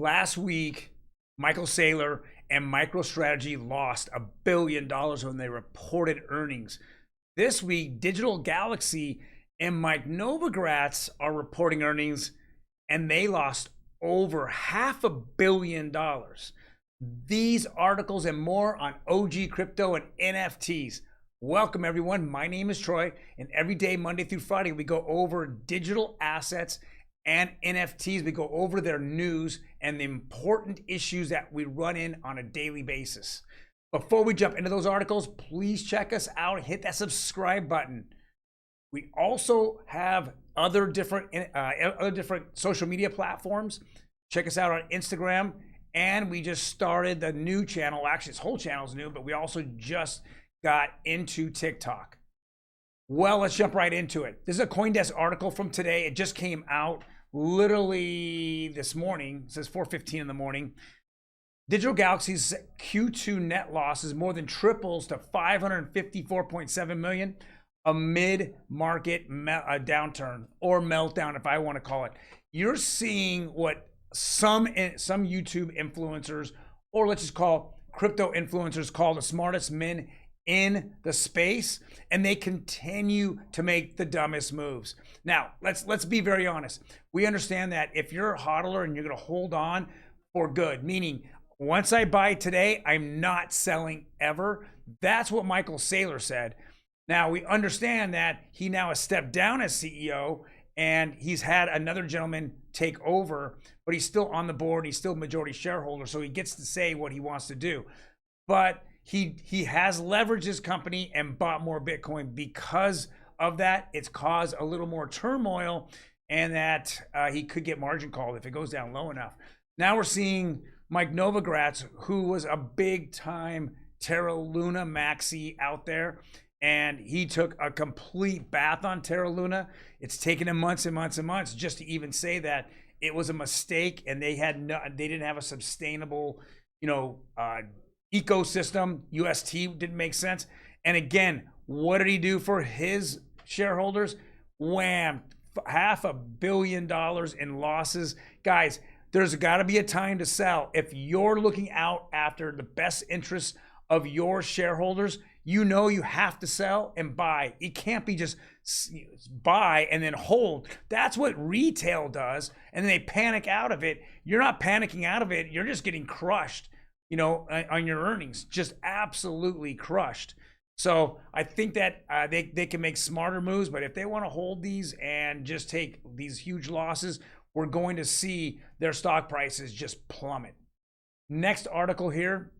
Last week, Michael Saylor and MicroStrategy lost $1 billion when they reported earnings. This week, Digital Galaxy and Mike Novogratz are reporting earnings, and they lost over $500 million. These articles and more on OG crypto and NFTs. Welcome everyone, my name is Troy, and every day, Monday through Friday, we go over digital assets and NFTs. We go over their news and the important issues that we run in on a daily basis. Before we jump into those articles, please check us out, hit that subscribe button. We also have other different social media platforms. Check us out on Instagram, and we just started the new channel. Actually, this whole channel is new, but we also just got into TikTok. Well, let's jump right into it. This is a CoinDesk article from today. It just came out literally this morning. It says 4:15 in the morning. Digital Galaxy's Q2 net losses more than triples to 554.7 million amid market downturn, or meltdown, if I want to call it. You're seeing what some YouTube influencers, or let's just call crypto influencers, call the smartest men in the space, and they continue to make the dumbest moves. Now, let's be very honest. We understand that if you're a hodler and you're going to hold on for good, meaning once I buy today, I'm not selling ever. That's what Michael Saylor said. Now, we understand that he now has stepped down as CEO, and he's had another gentleman take over, but he's still on the board. He's still majority shareholder, so he gets to say what he wants to do. But he has leveraged his company and bought more Bitcoin. Because of that, it's caused a little more turmoil, and that he could get margin called if it goes down low enough. Now we're seeing Mike Novogratz, who was a big time Terra Luna maxi out there, and he took a complete bath on Terra Luna. It's taken him months and months and months just to even say that it was a mistake, and they didn't have a sustainable, ecosystem. UST didn't make sense. And again, what did he do for his shareholders? Wham, $500 million in losses. Guys, there's got to be a time to sell. If you're looking out after the best interests of your shareholders, you have to sell and buy. It can't be just buy and then hold. That's what retail does, and then they panic out of it. You're not panicking out of it. You're just getting crushed, on your earnings, just absolutely crushed. So I think that they can make smarter moves, but if they want to hold these and just take these huge losses, we're going to see their stock prices just plummet. Next article here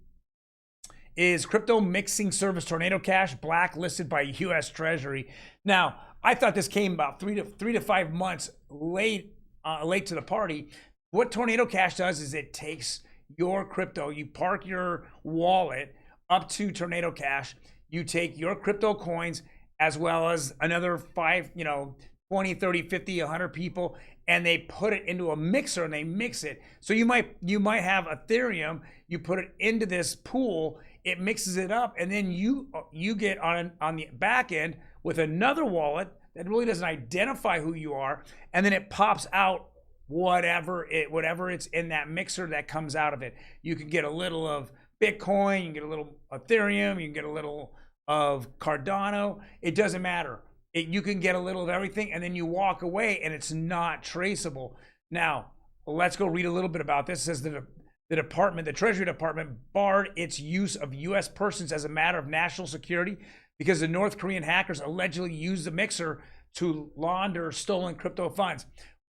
is crypto mixing service Tornado Cash blacklisted by U.S. Treasury. Now, I thought this came about three to 5 months late to the party. What Tornado Cash does is it takes your crypto, you park your wallet up to Tornado Cash, you take your crypto coins as well as another 5, 20, 30, 50, 100 people, and they put it into a mixer and they mix it. So you might have Ethereum, you put it into this pool, it mixes it up, and then you get on the back end with another wallet that really doesn't identify who you are, and then it pops out whatever it's in that mixer that comes out of it. You can get a little of Bitcoin, you can get a little Ethereum, you can get a little of Cardano. It doesn't matter. You can get a little of everything, and then you walk away and it's not traceable. Now, let's go read a little bit about this. It says that the Treasury Department barred its use of U.S. persons as a matter of national security because the North Korean hackers allegedly used the mixer to launder stolen crypto funds.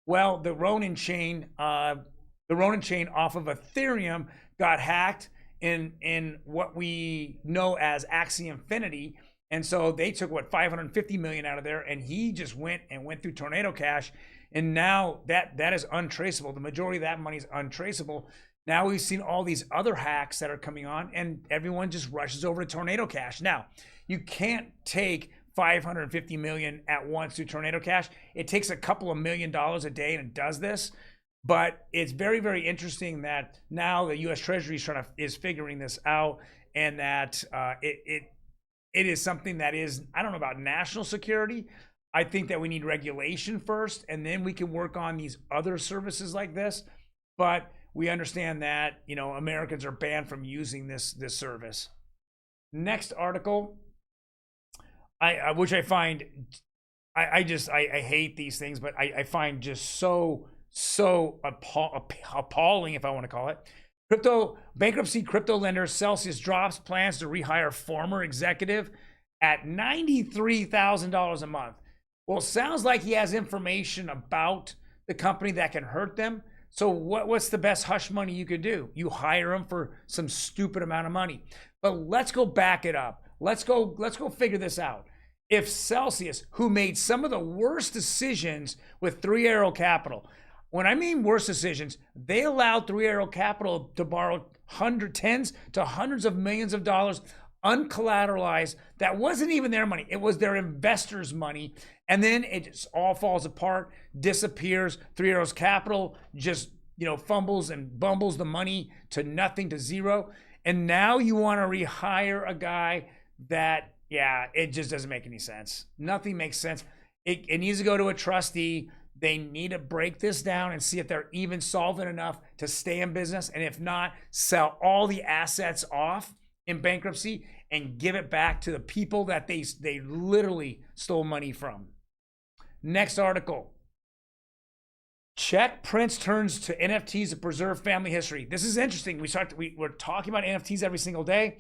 Well, the Ronin chain off of Ethereum got hacked in what we know as Axie Infinity, and so they took 550 million out of there, and he just went through Tornado Cash, and now that is untraceable. The majority of that money is untraceable. Now we've seen all these other hacks that are coming on, and everyone just rushes over to Tornado Cash. Now, you can't take 550 million at once through Tornado Cash. It takes a couple of $1 million a day, and it does this. But it's very, very interesting that now the U.S. Treasury is figuring this out, and that it is something that is, I don't know about national security. I think that we need regulation first, and then we can work on these other services like this. But we understand that, you know, Americans are banned from using this service. Next article, which I find, I hate these things, but I find just so appalling, if I want to call it. Bankruptcy crypto lender Celsius drops plans to rehire former executive at $93,000 a month. Well, it sounds like he has information about the company that can hurt them. So what's the best hush money you could do? You hire them for some stupid amount of money. But let's go back it up. Let's go figure this out. If Celsius, who made some of the worst decisions with Three Arrow Capital, when I mean worst decisions, they allowed Three Arrow Capital to borrow tens to hundreds of millions of dollars uncollateralized. That wasn't even their money. It was their investors' money. And then it just all falls apart, disappears. Three Arrows Capital just, you know, fumbles and bumbles the money to nothing, to zero. And now you want to rehire a guy that, yeah, it just doesn't make any sense. Nothing makes sense. It needs to go to a trustee. They need to break this down and see if they're even solvent enough to stay in business. And if not, sell all the assets off in bankruptcy and give it back to the people that they literally stole money from. Next article. Czech prince turns to NFTs to preserve family history. This is interesting. We're talking about NFTs every single day.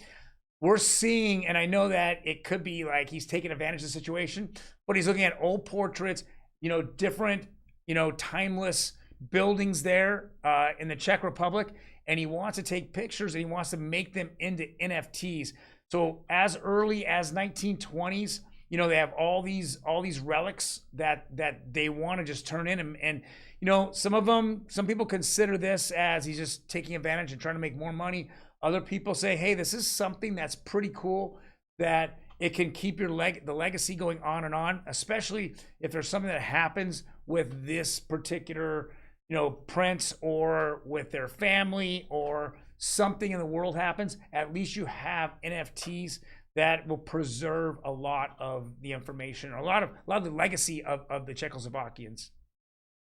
We're seeing, and I know that it could be like he's taking advantage of the situation, but he's looking at old portraits, you know, different, you know, timeless buildings there in the Czech Republic, and he wants to take pictures and he wants to make them into NFTs. So as early as 1920s, you know, they have all these relics that they want to just turn in, and you know, some people consider this as he's just taking advantage and trying to make more money. Other people say, hey, this is something that's pretty cool, that it can keep the legacy going on and on, especially if there's something that happens with this particular, you know, prince, or with their family, or something in the world happens. At least you have NFTs that will preserve a lot of the information, or a lot of the legacy of the Czechoslovakians.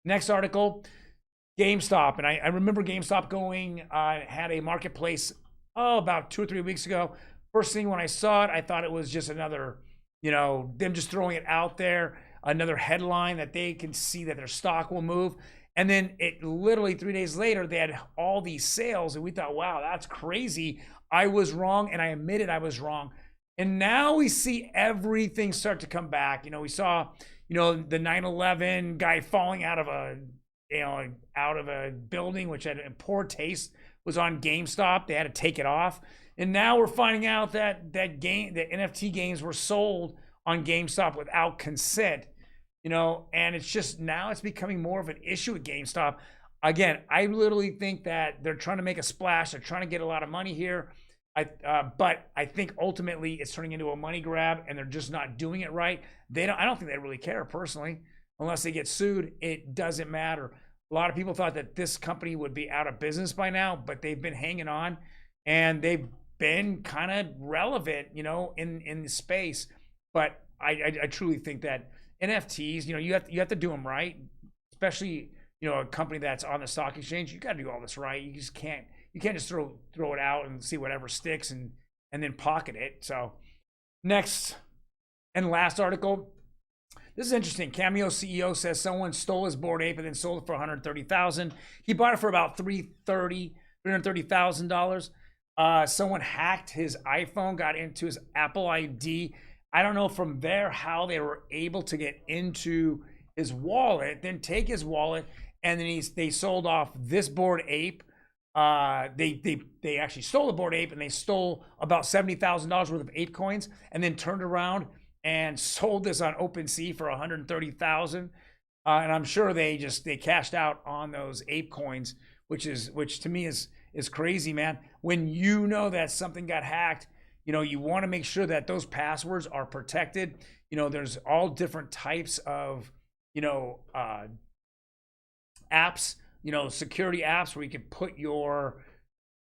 Next article, GameStop. And I remember GameStop had a marketplace, about 2 or 3 weeks ago. First thing when I saw it, I thought it was just another, you know, them just throwing it out there, another headline that they can see that their stock will move. And then it literally 3 days later, they had all these sales, and we thought, wow, that's crazy. I was wrong, and I admitted I was wrong. And now we see everything start to come back. You know, we saw, you know, the 9/11 guy falling out of a building, which had a poor taste, was on GameStop. They had to take it off. And now we're finding out that the NFT games were sold on GameStop without consent, you know, and it's just, now it's becoming more of an issue at GameStop. Again, I literally think that they're trying to make a splash. They're trying to get a lot of money here. But I think ultimately it's turning into a money grab, and they're just not doing it right. I don't think they really care, personally, unless they get sued. It doesn't matter. A lot of people thought that this company would be out of business by now, but they've been hanging on, and they've been kind of relevant, you know, in the space. But I truly think that NFTs, you know, you have to do them right, especially, you know, a company that's on the stock exchange. You got to do all this right. You just can't just throw it out and see whatever sticks and then pocket it. So next and last article. This is interesting. Cameo CEO says someone stole his Bored Ape and then sold it for $130,000. He bought it for about $330,000. Someone hacked his iPhone, got into his Apple ID. I don't know from there how they were able to get into his wallet, then take his wallet, and then they sold off this Bored Ape. They actually stole the Bored Ape, and they stole about $70,000 worth of ape coins, and then turned around and sold this on OpenSea for $130,000. And I'm sure they cashed out on those ape coins, which to me is crazy, man. When you know that something got hacked, you know, you want to make sure that those passwords are protected. You know, there's all different types of, you know, apps, you know, security apps where you can put your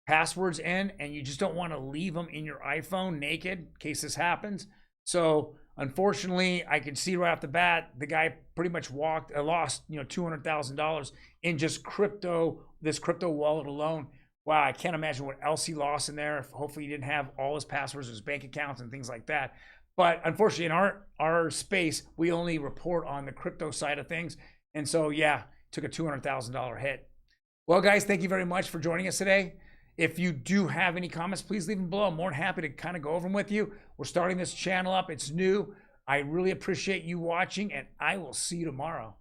passwords in, and you just don't want to leave them in your iPhone naked in case this happens. So Unfortunately, I could see right off the bat, the guy pretty much lost, $200,000 in just this crypto wallet alone. Wow, I can't imagine what else he lost in there. Hopefully he didn't have all his passwords, his bank accounts and things like that. But unfortunately, in our space, we only report on the crypto side of things. And so, yeah, took a $200,000 hit. Well, guys, thank you very much for joining us today. If you do have any comments, please leave them below. I'm more than happy to kind of go over them with you. We're starting this channel up. It's new. I really appreciate you watching, and I will see you tomorrow.